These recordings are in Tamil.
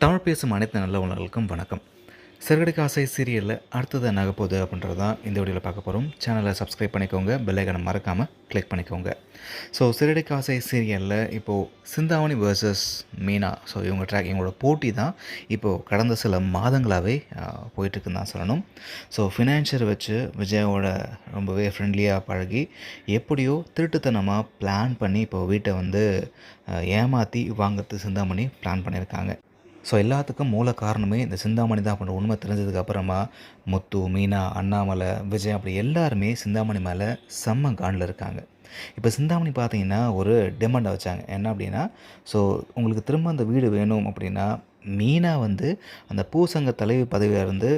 தமிழ் பேசும் அனைத்து நல்ல உணர்களுக்கும் வணக்கம். சிறகடிக்க ஆசை சீரியலில் அடுத்தது என்ன ஆக போகுது அப்படின்றது தான் இந்த வீடியோவில் பார்க்க போகிறோம். சேனலை சப்ஸ்கிரைப் பண்ணிக்கோங்க, பெல் ஐக்கனை மறக்காமல் கிளிக் பண்ணிக்கோங்க. ஸோ சிறகடிக்க ஆசை சீரியலில் இப்போது சிந்தாமணி வர்சஸ் மீனா, ஸோ இவங்களோட போட்டி தான் இப்போது கடந்த சில மாதங்களாகவே போயிட்டுருக்குன்னு தான் சொல்லணும். ஸோ ஃபினான்ஷியர் வச்சு விஜயோட ரொம்பவே ஃப்ரெண்ட்லியாக பழகி எப்படியோ திருட்டுத்தனமாக பிளான் பண்ணி இப்போது வீட்டை வந்து ஏமாற்றி வாங்கிறது சிந்தாமணி பிளான் பண்ணியிருக்காங்க. ஸோ எல்லாத்துக்கும் மூல காரணமே இந்த சிந்தாமணி தான் அப்படின்ற உண்மை தெரிஞ்சதுக்கப்புறமா முத்து, மீனா, அண்ணாமலை, விஜய் அப்படி எல்லாருமே சிந்தாமணி மேலே செம்ம காண்டில் இருக்காங்க. இப்போ சிந்தாமணி பார்த்தீங்கன்னா ஒரு டிமாண்டை வச்சாங்க. என்ன அப்படின்னா, ஸோ உங்களுக்கு திரும்ப அந்த வீடு வேணும் அப்படின்னா மீனா வந்து அந்த பூசங்க தலைவி பதவியிலேருந்து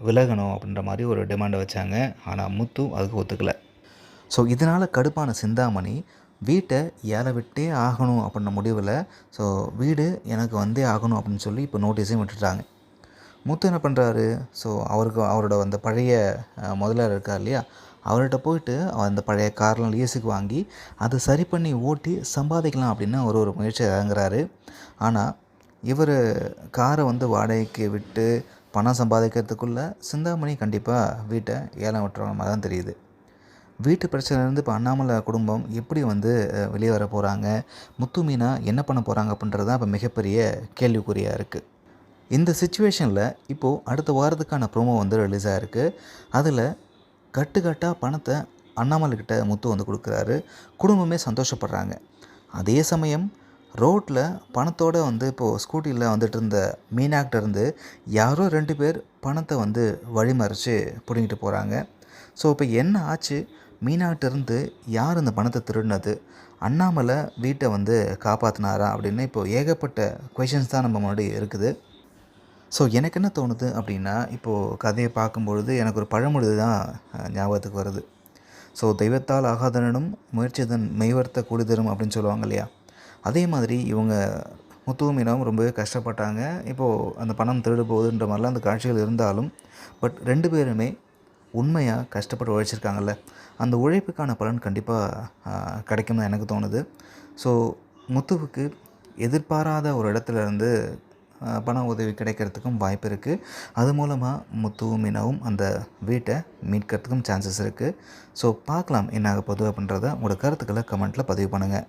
விலகணும் அப்படின்ற மாதிரி ஒரு டிமாண்டை வச்சாங்க. ஆனால் முத்து அதுக்கு ஒத்துக்கலை. ஸோ இதனால் கடுப்பான சிந்தாமணி வீட்டை ஏல விட்டே ஆகணும் அப்படின்ற முடிவில், ஸோ வீடு எனக்கு வந்தே ஆகணும் அப்படின்னு சொல்லி இப்போ நோட்டீஸையும் விட்டுட்டாங்க. முத்து என்ன பண்ணுறாரு, ஸோ அவரோட அந்த பழைய முதலாளி இருக்கார் இல்லையா, அவர்கிட்ட போயிட்டு அந்த பழைய கார்லாம் லீஸுக்கு வாங்கி அதை சரி பண்ணி ஓட்டி சம்பாதிக்கலாம் அப்படின்னு ஒரு முயற்சி இறங்குறாரு. ஆனால் இவர் காரை வந்து வாடகைக்கு விட்டு பணம் சம்பாதிக்கிறதுக்குள்ளே சிந்தாமணி கண்டிப்பாக வீட்டை ஏலம் விட்டுற மாதிரி தான் தெரியுது. வீட்டு பிரச்சனைலேருந்து இப்போ அண்ணாமலை குடும்பம் எப்படி வந்து வெளியே வர போகிறாங்க, முத்து மீனா என்ன பண்ண போகிறாங்க அப்படின்றது தான் இப்போ மிகப்பெரிய கேள்விக்குறியாக இருக்குது. இந்த சுச்சுவேஷனில் இப்போது அடுத்த வாரத்துக்கான ப்ரோமோ வந்து ரிலீஸ் ஆகிருக்கு. அதில் கட்டுக்கட்டாக பணத்தை அண்ணாமலைக்கிட்ட முத்து வந்து கொடுக்குறாரு. குடும்பமே சந்தோஷப்படுறாங்க. அதே சமயம் ரோட்டில் பணத்தோடு வந்து இப்போது ஸ்கூட்டியில் வந்துட்டு இருந்த மீனாக்கிட்டேருந்து யாரோ 2 பேர் பணத்தை வந்து வழிமறித்து பிடுங்கிட்டு போகிறாங்க. ஸோ இப்போ என்ன ஆச்சு, மீனாட்டிருந்து யார் இந்த பணத்தை திருடினது, அண்ணாமலை வீட்டை வந்து காப்பாற்றினாரா அப்படின்னு இப்போது ஏகப்பட்ட கொஷின்ஸ் தான் நம்ம முன்னாடி இருக்குது. ஸோ எனக்கு என்ன தோணுது அப்படின்னா, இப்போது கதையை பார்க்கும்பொழுது எனக்கு ஒரு பழமொழி தான் ஞாபகத்துக்கு வருது. ஸோ தெய்வத்தால் ஆகாதனும் முயற்சிதன் மெய்வர்த்த கூலி தரும் அப்படின்னு சொல்லுவாங்க இல்லையா, அதே மாதிரி இவங்க முத்துவும் மீனாவும் ரொம்பவே கஷ்டப்பட்டாங்க. இப்போது அந்த பணம் திருடு போகுதுன்ற மாதிரிலாம் அந்த காட்சிகள் இருந்தாலும், பட் 2 பேருமே உண்மையாக கஷ்டப்பட்டு உழைச்சிருக்காங்கல்ல, அந்த உழைப்புக்கான பலன் கண்டிப்பாக கிடைக்கும்னு எனக்கு தோணுது. ஸோ முத்துவுக்கு எதிர்பாராத ஒரு இடத்துலேருந்து பண உதவி கிடைக்கிறதுக்கும் வாய்ப்பு இருக்குது. அது மூலமாக முத்துவும் மீனாவும் அந்த வீட்டை மீட்கிறதுக்கும் சான்சஸ் இருக்குது. ஸோ பார்க்கலாம் என்ன ஆக போகுது அப்படின்றத உங்களோட கருத்துக்களை கமெண்ட்டில் பதிவு பண்ணுங்கள்.